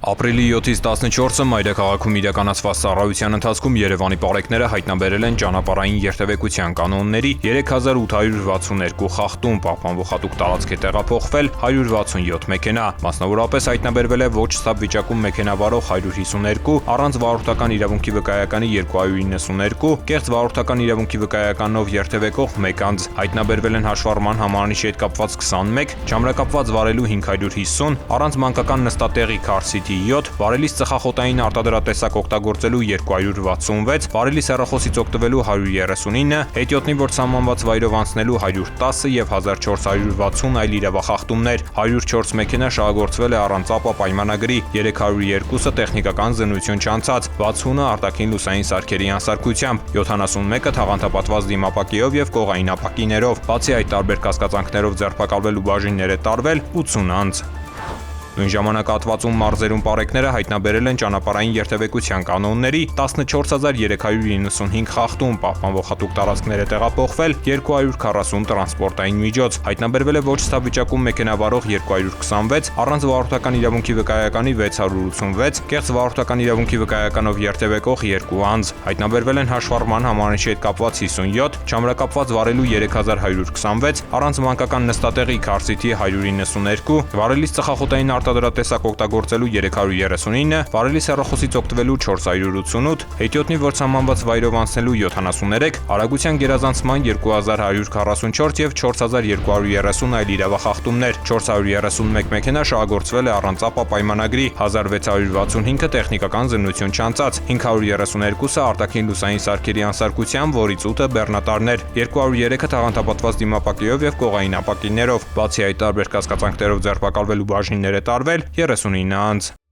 Ապրիլի 7-ից 14-ը մայրաքաղաքում իրականացված ծառայության ընթացքում Երևանի պարեկները հայտնաբերել են ճանապարհային երթևեկության կանոնների 3862 խախտում, պահպանվող հատուկ տարածք է տեղափոխվել 167 մեքենա, մասնավորապես հայտնաբերվել է ոչ ստապ վիճակում մեքենա վարող 152, առանց վարորդական իրավունքի վկայականի 292, կեղծ վարորդական իրավունքի վկայականով երթևեկող 1 անձ, հայտնաբերվել են հաշվառման համարանիշի հետ կապված 21, չամրակապված վարելու 550, առանց մանկական նստատեղի քարսիթի 7, վարելիս ծխախոտային արտադրատեսակ օգտագործելու 266, վարելիս հեռախոսից օգտվելու 139, հետիոտնի որ սահմանված վայրով անցնելու 110 եւ 1460 այլ իրավախախտումներ, 104 մեքենա շահագործվել է առանց ԱՊԱ պայմանագրի, 302-ը տեխնիկական զննություն չանցած, 60-ը արտաքին լուսային սարքերի անսարքությամբ, 71-ը թաղանթապատված դիմապակիով եւ կողային ապակիներով, բացի այդ տարբեր կասկածանքներով ձերբակալվել ու բաժիններ է տարվել 80 անձ։ Նույն ժամանակահատվածում մարզերում պարեկները հայտնաբերել են ճանապարհային երթևեկության կանոնների 14395 խախտում, պահպանվող հատուկ տարածքներ է տեղափոխվել 240 տրանսպորտային միջոց, հայտնաբերվել է ոչ ստապ վիճակում մեքենա վարող 226, առանց վարորդական իրավունքի վկայականի 686, կեղծ վարորդական իրավունքի վկայականով երթևեկող 2 անձ, հայտնաբերվել են հաշվառման համարանիշի հետ կապված 57, չամրակապված վարելու 3126, առանց մանկական նստատեղի քարսիթի 192, վարելիս ծխախոտային արտադրատեսակ օգտագործելու 339, վարելիս հեռախոսից օգտվելու 488, հետիոտնի որ սահմանված վայրով անցնելու 73, արագության գերազանցման 2144 եւ 4230 այլ իրավախախտումներ, 431 մեքենա շահագործվել է առանց ԱՊԱ պայմանագրի, 1665-ը տեխնիկական զննություն չանցած, 532-ը արտաքին լուսային սարքերի անսարքությամբ, որից 8-ը բեռնատարներ, 203-ը թաղանթապատված դիմապակիով եւ կողային ապակիներով, բացի այդ տարբեր կասկածանքներով ձերբակալվել ու բաժիններ է տարվել 39 անձ։